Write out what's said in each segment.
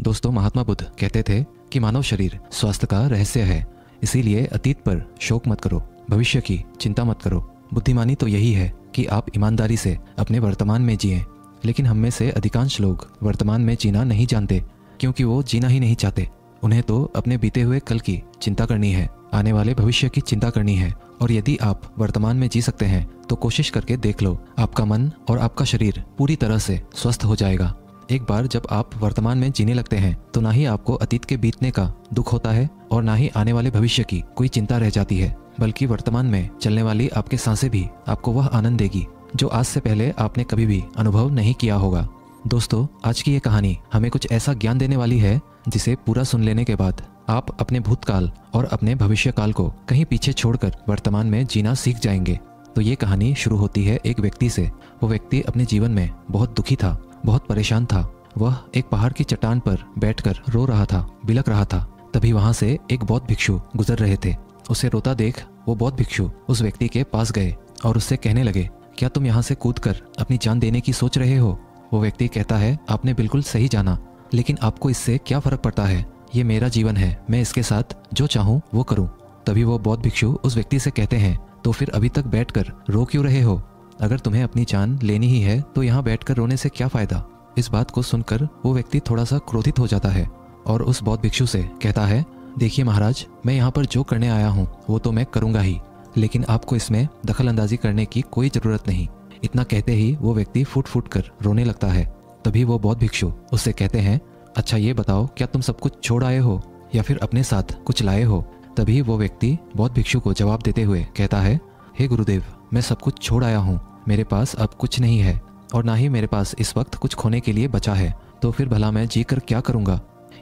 दोस्तों, महात्मा बुद्ध कहते थे कि मानव शरीर स्वास्थ्य का रहस्य है, इसीलिए अतीत पर शोक मत करो, भविष्य की चिंता मत करो। बुद्धिमानी तो यही है कि आप ईमानदारी से अपने वर्तमान में जिएं। लेकिन हम में से अधिकांश लोग वर्तमान में जीना नहीं जानते, क्योंकि वो जीना ही नहीं चाहते। उन्हें तो अपने बीते हुए कल की चिंता करनी है, आने वाले भविष्य की चिंता करनी है। और यदि आप वर्तमान में जी सकते हैं तो कोशिश करके देख लो, आपका मन और आपका शरीर पूरी तरह से स्वस्थ हो जाएगा। एक बार जब आप वर्तमान में जीने लगते हैं तो ना ही आपको अतीत के बीतने का दुख होता है और ना ही आने वाले भविष्य की कोई चिंता रह जाती है, बल्कि वर्तमान में चलने वाली आपके सांसें भी आपको वह आनंद देगी जो आज से पहले आपने कभी भी अनुभव नहीं किया होगा। दोस्तों, आज की ये कहानी हमें कुछ ऐसा ज्ञान देने वाली है जिसे पूरा सुन लेने के बाद आप अपने भूतकाल और अपने भविष्य काल को कहीं पीछे छोड़कर वर्तमान में जीना सीख जाएंगे। तो ये कहानी शुरू होती है एक व्यक्ति से। वो व्यक्ति अपने जीवन में बहुत दुखी था, बहुत परेशान था। वह एक पहाड़ की चट्टान पर बैठकर रो रहा था, बिलख रहा था। तभी वहां से एक बौद्ध भिक्षु गुजर रहे थे। उसे रोता देख वो बौद्ध भिक्षु उस व्यक्ति के पास गए और उससे कहने लगे, क्या तुम यहाँ से कूदकर अपनी जान देने की सोच रहे हो? वो व्यक्ति कहता है, आपने बिल्कुल सही जाना, लेकिन आपको इससे क्या फर्क पड़ता है? ये मेरा जीवन है, मैं इसके साथ जो चाहूँ वो करूँ। तभी वो बौद्ध भिक्षु उस व्यक्ति से कहते हैं, तो फिर अभी तक बैठकर रो क्यों रहे हो? अगर तुम्हें अपनी जान लेनी ही है तो यहाँ बैठकर रोने से क्या फायदा? इस बात को सुनकर वो व्यक्ति थोड़ा सा क्रोधित हो जाता है और उस बौद्ध भिक्षु से कहता है, देखिए महाराज, मैं यहाँ पर जो करने आया हूँ वो तो मैं करूँगा ही, लेकिन आपको इसमें दखल अंदाजी करने की कोई ज़रूरत नहीं। इतना कहते ही वो व्यक्ति फूट फूट कर रोने लगता है। तभी वो बौद्ध भिक्षु उससे कहते हैं, अच्छा ये बताओ, क्या तुम सब कुछ छोड़ आए हो या फिर अपने साथ कुछ लाए हो? तभी वो व्यक्ति बौद्ध भिक्षु को जवाब देते हुए कहता है, हे गुरुदेव, मैं सब कुछ छोड़ आया हूँ, मेरे पास अब कुछ नहीं है और ना ही मेरे पास इस वक्त कुछ खोने के लिए बचा है, तो फिर भला मैं जी कर क्या करूँगा?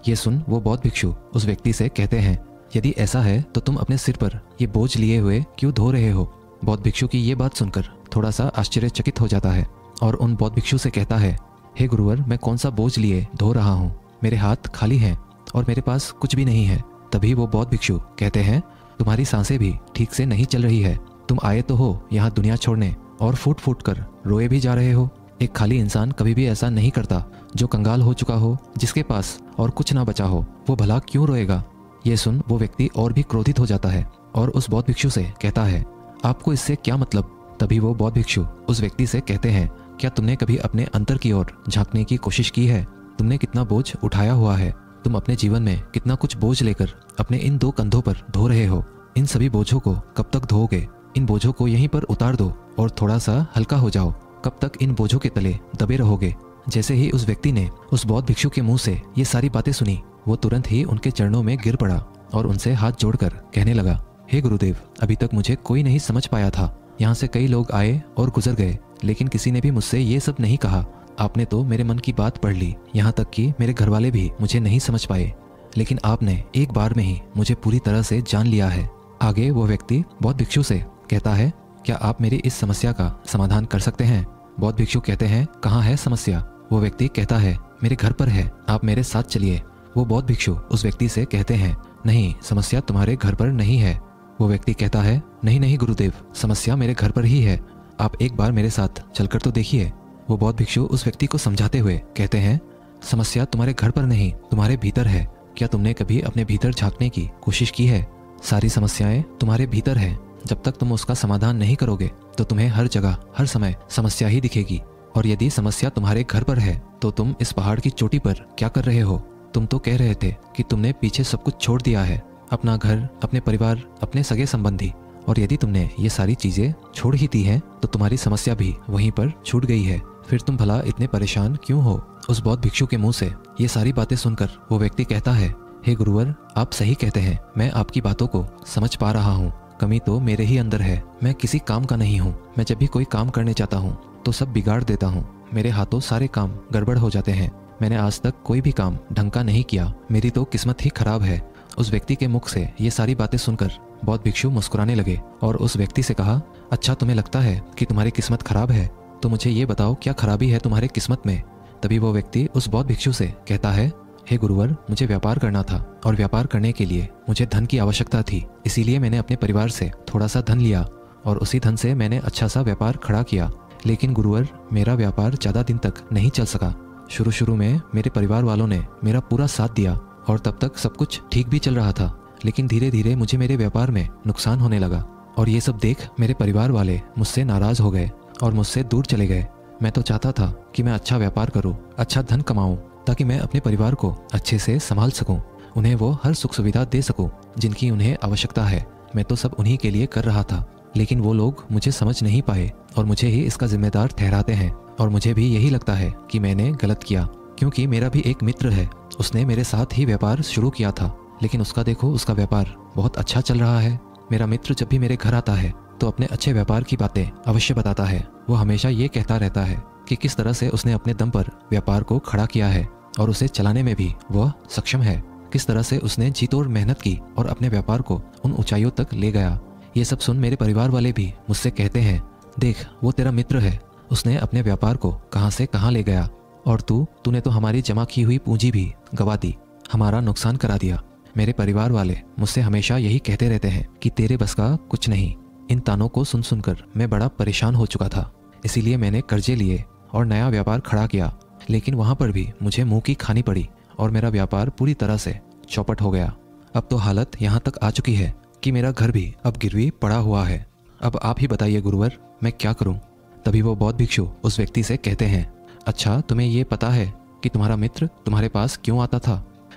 ये सुन वो बौद्ध भिक्षु उस व्यक्ति से कहते हैं, यदि ऐसा है तो तुम अपने सिर पर ये बोझ लिए हुए क्यों धो रहे हो? बौद्ध भिक्षु की ये बात सुनकर थोड़ा सा आश्चर्यचकित हो जाता है और उन बौद्ध भिक्षु से कहता है, हे गुरुवर, मैं कौन सा बोझ लिए धो रहा हूँ? मेरे हाथ खाली हैं और मेरे पास कुछ भी नहीं है। तभी वो बौद्ध भिक्षु कहते हैं, तुम्हारी सांसें भी ठीक से नहीं चल रही है। तुम आए तो हो यहाँ दुनिया छोड़ने और फूट फूट कर रोए भी जा रहे हो। एक खाली इंसान कभी भी ऐसा नहीं करता। जो कंगाल हो चुका हो, जिसके पास और कुछ ना बचा हो, वो भला क्यों रोएगा? ये सुन वो व्यक्ति और भी क्रोधित हो जाता है और उस बौद्ध भिक्षु से कहता है, आपको इससे क्या मतलब? तभी वो बौद्ध भिक्षु उस व्यक्ति से कहते हैं, क्या तुमने कभी अपने अंतर की ओर झांकने की कोशिश की है? तुमने कितना बोझ उठाया हुआ है? तुम अपने जीवन में कितना कुछ बोझ लेकर अपने इन दो कंधों पर ढो रहे हो? इन सभी बोझों को कब तक ढोओगे? इन बोझों को यहीं पर उतार दो और थोड़ा सा हल्का हो जाओ। कब तक इन बोझों के तले दबे रहोगे? जैसे ही उस व्यक्ति ने उस बौद्ध भिक्षु के मुंह से ये सारी बातें सुनी, वो तुरंत ही उनके चरणों में गिर पड़ा और उनसे हाथ जोड़कर कहने लगा, हे गुरुदेव, अभी तक मुझे कोई नहीं समझ पाया था। यहाँ से कई लोग आए और गुजर गए, लेकिन किसी ने भी मुझसे ये सब नहीं कहा। आपने तो मेरे मन की बात पढ़ ली, यहाँ तक कि मेरे घर वाले भी मुझे नहीं समझ पाए, लेकिन आपने एक बार में ही मुझे पूरी तरह से जान लिया है। आगे वो व्यक्ति बौद्ध भिक्षु से कहता है, क्या आप मेरी इस समस्या का समाधान कर सकते हैं? बौद्ध भिक्षु कहते हैं, कहाँ है समस्या? वो व्यक्ति कहता है, मेरे घर पर है, आप मेरे साथ चलिए। वो बौद्ध भिक्षु उस व्यक्ति से कहते हैं, नहीं, समस्या तुम्हारे घर पर नहीं है। वो व्यक्ति कहता है, नहीं नहीं गुरुदेव, समस्या मेरे घर पर ही है, आप एक बार मेरे साथ चलकर तो देखिए। वो बौद्ध भिक्षु उस व्यक्ति को समझाते हुए कहते हैं, समस्या तुम्हारे घर पर नहीं, तुम्हारे भीतर है। क्या तुमने कभी अपने भीतर झांकने की कोशिश की है? सारी समस्याएं तुम्हारे भीतर है। जब तक तुम उसका समाधान नहीं करोगे तो तुम्हें हर जगह हर समय समस्या ही दिखेगी। और यदि समस्या तुम्हारे घर पर है तो तुम इस पहाड़ की चोटी पर क्या कर रहे हो? तुम तो कह रहे थे कि तुमने पीछे सब कुछ छोड़ दिया है, अपना घर, अपने परिवार, अपने सगे संबंधी। और यदि तुमने ये सारी चीजें छोड़ ही दी हैं तो तुम्हारी समस्या भी वहीं पर छूट गई है। फिर तुम भला इतने परेशान क्यों हो? उस बौद्ध भिक्षु के मुंह से ये सारी बातें सुनकर वो व्यक्ति कहता है, हे गुरुवर, आप सही कहते हैं, मैं आपकी बातों को समझ पा रहा हूँ। कमी तो मेरे ही अंदर है, मैं किसी काम का नहीं हूँ। मैं जब भी कोई काम करने चाहता हूँ तो सब बिगाड़ देता हूँ। मेरे हाथों सारे काम गड़बड़ हो जाते हैं। मैंने आज तक कोई भी काम ढंग का नहीं किया, मेरी तो किस्मत ही खराब है। उस व्यक्ति के मुख से ये सारी बातें सुनकर बौद्ध भिक्षु मुस्कुराने लगे और उस व्यक्ति से कहा, अच्छा तुम्हें लगता है कि तुम्हारी किस्मत खराब है, तो मुझे ये बताओ क्या खराबी है तुम्हारे किस्मत में? तभी वो व्यक्ति उस बौद्ध भिक्षु से कहता है, हे गुरुवर, मुझे व्यापार करना था और व्यापार करने के लिए मुझे धन की आवश्यकता थी, इसीलिए मैंने अपने परिवार से थोड़ा सा धन लिया और उसी धन से मैंने अच्छा सा व्यापार खड़ा किया। लेकिन गुरुवर, मेरा व्यापार ज़्यादा दिन तक नहीं चल सका शुरू शुरू में मेरे परिवार वालों ने मेरा पूरा साथ दिया और तब तक सब कुछ ठीक भी चल रहा था, लेकिन धीरे धीरे मुझे मेरे व्यापार में नुकसान होने लगा और ये सब देख मेरे परिवार वाले मुझसे नाराज़ हो गए और मुझसे दूर चले गए। मैं तो चाहता था कि मैं अच्छा व्यापार करूं, अच्छा धन कमाऊं, ताकि मैं अपने परिवार को अच्छे से संभाल सकूं, उन्हें वो हर सुख सुविधा दे सकूं जिनकी उन्हें आवश्यकता है। मैं तो सब उन्हीं के लिए कर रहा था, लेकिन वो लोग मुझे समझ नहीं पाए और मुझे ही इसका जिम्मेदार ठहराते हैं। और मुझे भी यही लगता है कि मैंने गलत किया, क्योंकि मेरा भी एक मित्र है, उसने मेरे साथ ही व्यापार शुरू किया था, लेकिन उसका देखो, उसका व्यापार बहुत अच्छा चल रहा है। मेरा मित्र जब भी मेरे घर आता है तो अपने अच्छे व्यापार की बातें अवश्य बताता है। वो हमेशा ये कहता रहता है कि किस तरह से उसने अपने दम पर व्यापार को खड़ा किया है और उसे चलाने में भी वह सक्षम है, किस तरह से उसने जी तोड़ मेहनत की और अपने व्यापार को उन ऊंचाइयों तक ले गया। ये सब सुन मेरे परिवार वाले भी मुझसे कहते हैं, देख वो तेरा मित्र है, उसने अपने व्यापार को कहाँ से कहाँ ले गया और तूने तो हमारी जमा की हुई पूंजी भी गवा दी, हमारा नुकसान करा दिया। मेरे परिवार वाले मुझसे हमेशा यही कहते रहते हैं कि तेरे बस का कुछ नहीं। इन तानों को सुन सुनकर मैं बड़ा परेशान हो चुका था, इसीलिए मैंने कर्जे लिए और नया व्यापार खड़ा किया, लेकिन वहाँ पर भी मुझे मुंह की खानी पड़ी और मेरा व्यापार पूरी तरह से चौपट हो गया। अब तो हालत यहाँ तक आ चुकी है कि मेरा घर भी अब गिरवी पड़ा हुआ है। अब आप ही बताइए गुरुवर, मैं क्या करूँ? तभी वो बौद्ध भिक्षु उस व्यक्ति से कहते हैं, अच्छा तुम्हें ये पता है कि तुम्हारा मित्र तुम्हारे पास क्यों आता था?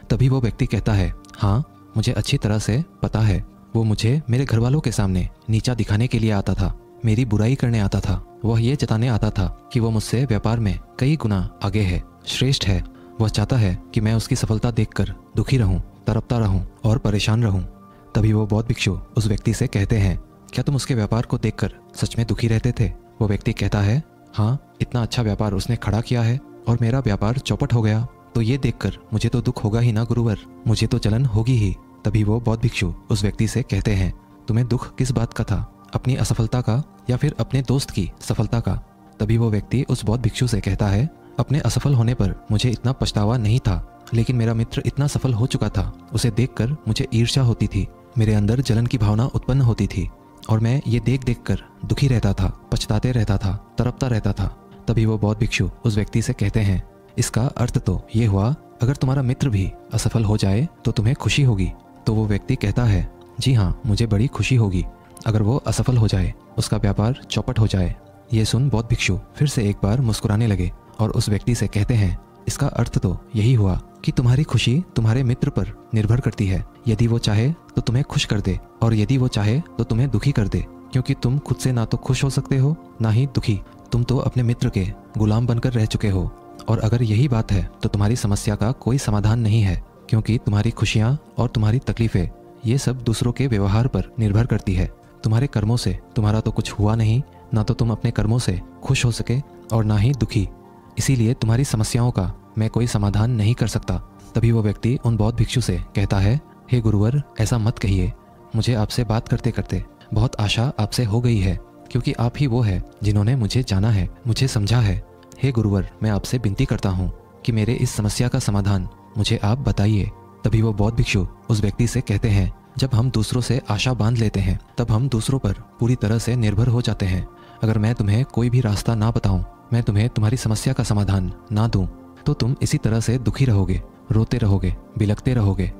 तभी वो व्यक्ति कहता है, हाँ मुझे अच्छी तरह से पता है। वो मुझे मेरे घर वालों के सामने नीचा दिखाने के लिए आता था, मेरी बुराई करने आता था। वह ये जताने आता था कि वो मुझसे व्यापार में कई गुना आगे है, श्रेष्ठ है। वह चाहता है कि मैं उसकी सफलता देखकर दुखी रहूं, तड़पता रहूं और परेशान रहूं। तभी वो बौद्ध भिक्षु उस व्यक्ति से कहते हैं, क्या तुम उसके व्यापार को देखकर सच में दुखी रहते थे? वो व्यक्ति कहता है, हाँ इतना अच्छा व्यापार उसने खड़ा किया है और मेरा व्यापार चौपट हो गया, तो ये देखकर मुझे तो दुख होगा ही ना गुरुवर, मुझे तो जलन होगी ही। तभी वो बौद्ध भिक्षु उस व्यक्ति से कहते हैं, तुम्हें दुख किस बात का था, अपनी असफलता का या फिर अपने दोस्त की सफलता का? तभी वो व्यक्ति उस बौद्ध भिक्षु से कहता है, अपने असफल होने पर मुझे इतना पछतावा नहीं था, लेकिन मेरा मित्र इतना सफल हो चुका था, उसे देखकर मुझे ईर्ष्या होती थी, मेरे अंदर जलन की भावना उत्पन्न होती थी और मैं ये देख देख कर दुखी रहता था, पछताते रहता था, तड़पता रहता था। तभी वो बौद्ध भिक्षु उस व्यक्ति से कहते हैं, इसका अर्थ तो ये हुआ अगर तुम्हारा मित्र भी असफल हो जाए तो तुम्हें खुशी होगी? तो वो व्यक्ति कहता है, जी हाँ मुझे बड़ी खुशी होगी अगर वो असफल हो जाए, उसका व्यापार चौपट हो जाए। ये सुन बौद्ध भिक्षु फिर से एक बार मुस्कुराने लगे और उस व्यक्ति से कहते हैं, इसका अर्थ तो यही हुआ कि तुम्हारी खुशी तुम्हारे मित्र पर निर्भर करती है। यदि वो चाहे तो तुम्हें खुश कर दे और यदि वो चाहे तो तुम्हें दुखी कर दे, क्योंकि तुम खुद से ना तो खुश हो सकते हो ना ही दुखी। तुम तो अपने मित्र के गुलाम बनकर रह चुके हो और अगर यही बात है तो तुम्हारी समस्या का कोई समाधान नहीं है, क्योंकि तुम्हारी खुशियाँ और तुम्हारी तकलीफें ये सब दूसरों के व्यवहार पर निर्भर करती है। तुम्हारे कर्मों से तुम्हारा तो कुछ हुआ नहीं, ना तो तुम अपने कर्मों से खुश हो सके और ना ही दुखी, इसीलिए तुम्हारी समस्याओं का मैं कोई समाधान नहीं कर सकता। तभी वो व्यक्ति उन बौद्ध भिक्षु से कहता है, हे गुरुवर ऐसा मत कहिए, मुझे आपसे बात करते करते बहुत आशा आपसे हो गई है, क्योंकि आप ही वो है जिन्होंने मुझे जाना है, मुझे समझा है। हे गुरुवर मैं आपसे विनती करता हूँ कि मेरे इस समस्या का समाधान मुझे आप बताइए। तभी वो बौद्ध भिक्षु उस व्यक्ति से कहते हैं, जब हम दूसरों से आशा बांध लेते हैं तब हम दूसरों पर पूरी तरह से निर्भर हो जाते हैं। अगर मैं तुम्हें कोई भी रास्ता ना बताऊं, मैं तुम्हें तुम्हारी समस्या का समाधान ना दूं, तो तुम इसी तरह से दुखी रहोगे, रोते रहोगे, बिलखते रहोगे।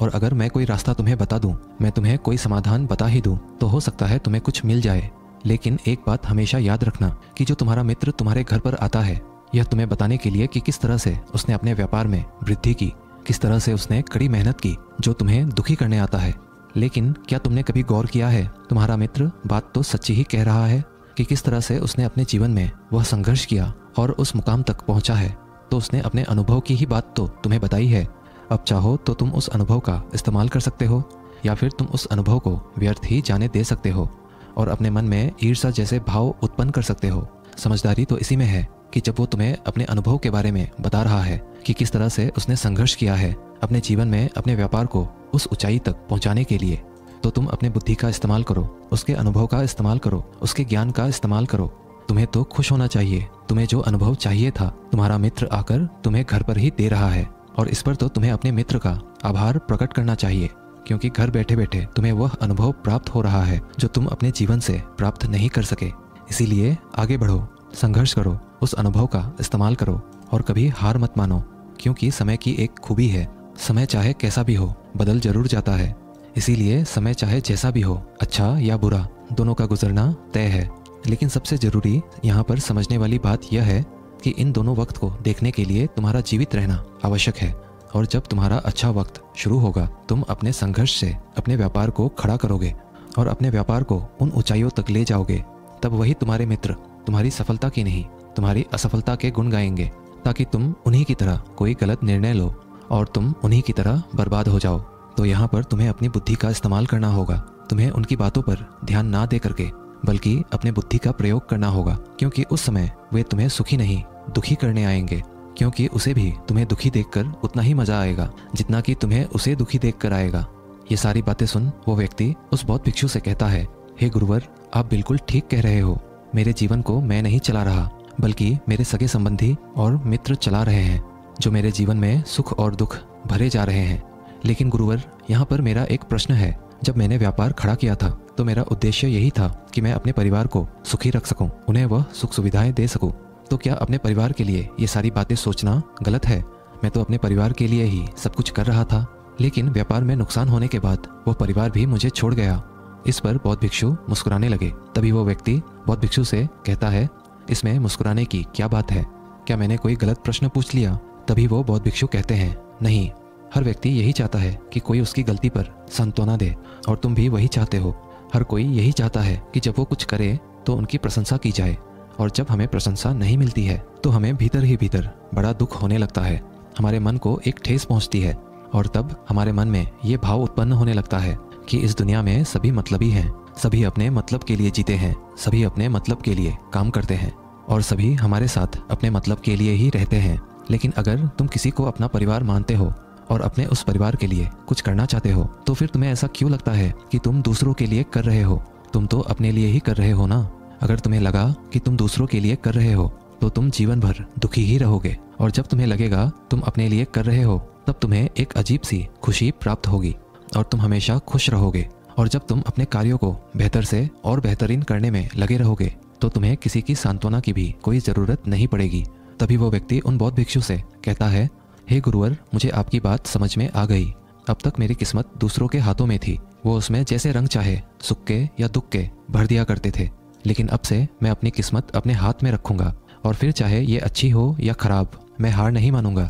और अगर मैं कोई रास्ता तुम्हें बता दूं, मैं तुम्हें कोई समाधान बता ही दूं, तो हो सकता है तुम्हें कुछ मिल जाए। लेकिन एक बात हमेशा याद रखना कि जो तुम्हारा मित्र तुम्हारे घर पर आता है, यह तुम्हें बताने के लिए कि किस तरह से उसने अपने व्यापार में वृद्धि की, किस तरह से उसने कड़ी मेहनत की जो तुम्हें दुखी करने आता है। लेकिन क्या तुमने कभी गौर किया है, तुम्हारा मित्र बात तो सच्ची ही कह रहा है कि किस तरह से उसने अपने जीवन में वह संघर्ष किया और उस मुकाम तक पहुंचा है। तो उसने अपने अनुभव की ही बात तो तुम्हें बताई है। अब चाहो तो तुम उस अनुभव का इस्तेमाल कर सकते हो या फिर तुम उस अनुभव को व्यर्थ ही जाने दे सकते हो और अपने मन में ईर्ष्या जैसे भाव उत्पन्न कर सकते हो। समझदारी तो इसी में है कि जब वो तुम्हें अपने अनुभव के बारे में बता रहा है कि किस तरह से उसने संघर्ष किया है अपने जीवन में अपने व्यापार को उस ऊंचाई तक पहुंचाने के लिए, तो तुम अपने बुद्धि का इस्तेमाल करो, उसके अनुभव का इस्तेमाल करो, उसके ज्ञान का इस्तेमाल करो। तुम्हें तो खुश होना चाहिए। तुम्हें जो अनुभव चाहिए था तुम्हारा मित्र आकर तुम्हें घर पर ही दे रहा है और इस पर तो तुम्हें अपने मित्र का आभार प्रकट करना चाहिए, क्योंकि घर बैठे बैठे तुम्हें वह अनुभव प्राप्त हो रहा है जो तुम अपने जीवन से प्राप्त नहीं कर सके। इसीलिए आगे बढ़ो, संघर्ष करो, उस अनुभव का इस्तेमाल करो और कभी हार मत मानो, क्योंकि समय की एक खूबी है, समय चाहे कैसा भी हो बदल जरूर जाता है। इसीलिए समय चाहे जैसा भी हो, अच्छा या बुरा, दोनों का गुजरना तय है। लेकिन सबसे ज़रूरी यहाँ पर समझने वाली बात यह है कि इन दोनों वक्त को देखने के लिए तुम्हारा जीवित रहना आवश्यक है। और जब तुम्हारा अच्छा वक्त शुरू होगा, तुम अपने संघर्ष से अपने व्यापार को खड़ा करोगे और अपने व्यापार को उन ऊंचाइयों तक ले जाओगे। तब वही तुम्हारे मित्र तुम्हारी सफलता की नहीं, तुम्हारी असफलता के गुण गाएंगे, ताकि तुम उन्हीं की तरह कोई गलत निर्णय लो और तुम उन्हीं की तरह बर्बाद हो जाओ। तो यहाँ पर तुम्हें अपनी बुद्धि का इस्तेमाल करना होगा। तुम्हें उनकी बातों पर ध्यान ना दे करके बल्कि अपने बुद्धि का प्रयोग करना होगा, क्योंकि उस समय वे तुम्हें सुखी नहीं दुखी करने आएंगे। क्योंकि उसे भी तुम्हें दुखी देखकर उतना ही मजा आएगा जितना कि तुम्हें उसे दुखी देखकर आएगा। ये सारी बातें सुन वो व्यक्ति उस बौद्ध भिक्षु से कहता है, हे गुरुवर, आप बिल्कुल ठीक कह रहे हो। मेरे जीवन को मैं नहीं चला रहा, बल्कि मेरे सगे संबंधी और मित्र चला रहे हैं, जो मेरे जीवन में सुख और दुख भरे जा रहे हैं। लेकिन गुरुवर, यहाँ पर मेरा एक प्रश्न है। जब मैंने व्यापार खड़ा किया था तो मेरा उद्देश्य यही था कि मैं अपने परिवार को सुखी रख सकूं, उन्हें वह सुख सुविधाएं दे सकूं। तो क्या अपने परिवार के लिए ये सारी बातें सोचना गलत है? मैं तो अपने परिवार के लिए ही सब कुछ कर रहा था, लेकिन व्यापार में नुकसान होने के बाद वो परिवार भी मुझे छोड़ गया। इस पर बौद्ध भिक्षु मुस्कुराने लगे। तभी वो व्यक्ति बौद्ध भिक्षु से कहता है, इसमें मुस्कुराने की क्या बात है? क्या मैंने कोई गलत प्रश्न पूछ लिया? तभी वो बौद्ध भिक्षु कहते हैं, नहीं, हर व्यक्ति यही चाहता है कि कोई उसकी गलती पर सांत्वना दे, और तुम भी वही चाहते हो। हर कोई यही चाहता है कि जब वो कुछ करे तो उनकी प्रशंसा की जाए, और जब हमें प्रशंसा नहीं मिलती है तो हमें भीतर ही भीतर बड़ा दुख होने लगता है। हमारे मन को एक ठेस पहुंचती है, और तब हमारे मन में ये भाव उत्पन्न होने लगता है कि इस दुनिया में सभी मतलबी हैं, सभी अपने मतलब के लिए जीते हैं, सभी अपने मतलब के लिए काम करते हैं, और सभी हमारे साथ अपने मतलब के लिए ही रहते हैं। लेकिन अगर तुम किसी को अपना परिवार मानते हो और अपने उस परिवार के लिए कुछ करना चाहते हो, तो फिर तुम्हें ऐसा क्यों लगता है कि तुम दूसरों के लिए कर रहे हो? तुम तो अपने लिए ही कर रहे हो ना। अगर तुम्हें लगा कि तुम दूसरों के लिए कर रहे हो तो तुम जीवन भर दुखी ही रहोगे, और जब तुम्हें लगेगा तुम अपने लिए कर रहे हो, तब तुम्हें एक अजीब सी खुशी प्राप्त होगी और तुम हमेशा खुश रहोगे। और जब तुम अपने कार्यों को बेहतर से और बेहतरीन करने में लगे रहोगे तो तुम्हें किसी की सांत्वना की भी कोई ज़रूरत नहीं पड़ेगी। तभी वो व्यक्ति उन बौद्ध भिक्षु से कहता है, हे गुरुवर, मुझे आपकी बात समझ में आ गई। अब तक मेरी किस्मत दूसरों के हाथों में थी, वो उसमें जैसे रंग चाहे सुख के या दुख के भर दिया करते थे। लेकिन अब से मैं अपनी किस्मत अपने हाथ में रखूंगा, और फिर चाहे ये अच्छी हो या खराब, मैं हार नहीं मानूंगा।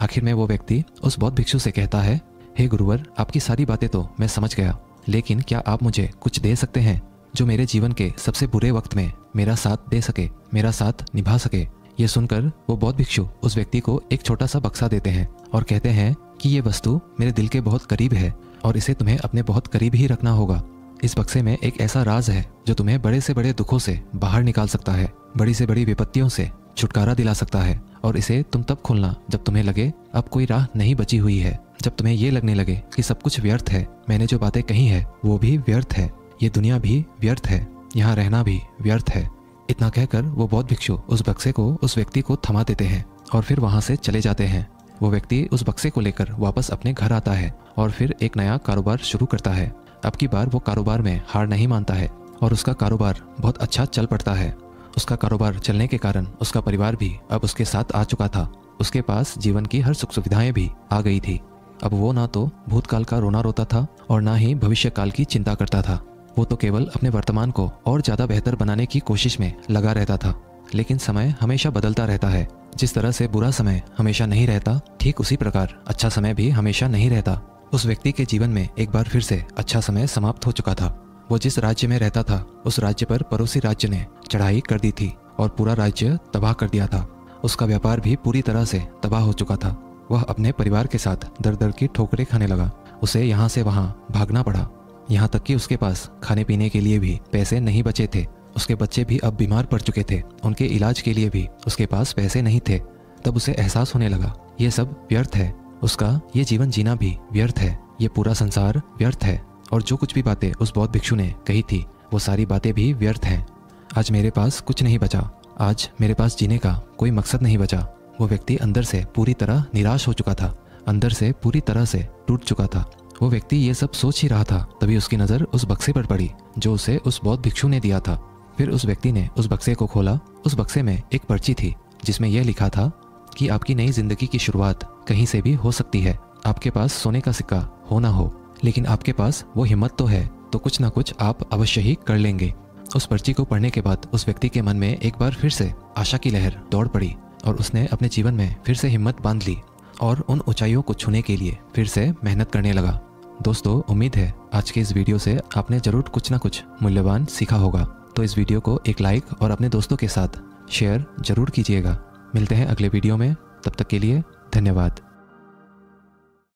आखिर में वो व्यक्ति उस बौद्ध भिक्षु से कहता है, हे गुरुवर, आपकी सारी बातें तो मैं समझ गया, लेकिन क्या आप मुझे कुछ दे सकते हैं जो मेरे जीवन के सबसे बुरे वक्त में मेरा साथ दे सके, मेरा साथ निभा सके? ये सुनकर वो बौद्ध भिक्षु उस व्यक्ति को एक छोटा सा बक्सा देते हैं और कहते हैं कि ये वस्तु मेरे दिल के बहुत करीब है और इसे तुम्हें अपने बहुत करीब ही रखना होगा। इस बक्से में एक ऐसा राज है जो तुम्हें बड़े से बड़े दुखों से बाहर निकाल सकता है, बड़ी से बड़ी विपत्तियों से छुटकारा दिला सकता है। और इसे तुम तब खोलना जब तुम्हें लगे अब कोई राह नहीं बची हुई है, जब तुम्हें ये लगने लगे कि सब कुछ व्यर्थ है, मैंने जो बातें कही है वो भी व्यर्थ है, ये दुनिया भी व्यर्थ है, यहाँ रहना भी व्यर्थ है। इतना कहकर वो बौद्ध भिक्षु उस बक्से को उस व्यक्ति को थमा देते हैं और फिर वहाँ से चले जाते हैं। वो व्यक्ति उस बक्से को लेकर वापस अपने घर आता है और फिर एक नया कारोबार शुरू करता है। अब की बार वो कारोबार में हार नहीं मानता है और उसका कारोबार बहुत अच्छा चल पड़ता है। उसका कारोबार चलने के कारण उसका परिवार भी अब उसके साथ आ चुका था। उसके पास जीवन की हर सुख सुविधाएं भी आ गई थी। अब वो ना तो भूतकाल का रोना रोता था और ना ही भविष्य काल की चिंता करता था। वो तो केवल अपने वर्तमान को और ज़्यादा बेहतर बनाने की कोशिश में लगा रहता था। लेकिन समय हमेशा बदलता रहता है। जिस तरह से बुरा समय हमेशा नहीं रहता, ठीक उसी प्रकार अच्छा समय भी हमेशा नहीं रहता। उस व्यक्ति के जीवन में एक बार फिर से अच्छा समय समाप्त हो चुका था। वो जिस राज्य में रहता था उस राज्य पर पड़ोसी राज्य ने चढ़ाई कर दी थी और पूरा राज्य तबाह कर दिया था। उसका व्यापार भी पूरी तरह से तबाह हो चुका था। वह अपने परिवार के साथ दर दर की ठोकरें खाने लगा। उसे यहाँ से वहाँ भागना पड़ा, यहाँ तक कि उसके पास खाने पीने के लिए भी पैसे नहीं बचे थे। उसके बच्चे भी अब बीमार पड़ चुके थे, उनके इलाज के लिए भी उसके पास पैसे नहीं थे। तब उसे एहसास होने लगा ये सब व्यर्थ है, उसका ये जीवन जीना भी व्यर्थ है, ये पूरा संसार व्यर्थ है, और जो कुछ भी बातें उस बौद्ध भिक्षु ने कही थी वो सारी बातें भी व्यर्थ हैं। आज मेरे पास कुछ नहीं बचा, आज मेरे पास जीने का कोई मकसद नहीं बचा। वो व्यक्ति अंदर से पूरी तरह निराश हो चुका था, अंदर से पूरी तरह से टूट चुका था। वो व्यक्ति ये सब सोच ही रहा था, तभी उसकी नज़र उस बक्से पर पड़ी जो उसे उस बौद्ध भिक्षु ने दिया था। फिर उस व्यक्ति ने उस बक्से को खोला। उस बक्से में एक पर्ची थी जिसमें यह लिखा था कि आपकी नई जिंदगी की शुरुआत कहीं से भी हो सकती है। आपके पास सोने का सिक्का हो ना हो, लेकिन आपके पास वो हिम्मत तो है, तो कुछ ना कुछ आप अवश्य ही कर लेंगे। उस पर्ची को पढ़ने के बाद उस व्यक्ति के मन में एक बार फिर से आशा की लहर दौड़ पड़ी और उसने अपने जीवन में फिर से हिम्मत बांध ली और उन ऊंचाइयों को छूने के लिए फिर से मेहनत करने लगा। दोस्तों, उम्मीद है आज के इस वीडियो से आपने जरूर कुछ ना कुछ मूल्यवान सीखा होगा। तो इस वीडियो को एक लाइक और अपने दोस्तों के साथ शेयर जरूर कीजिएगा। मिलते हैं अगले वीडियो में, तब तक के लिए धन्यवाद।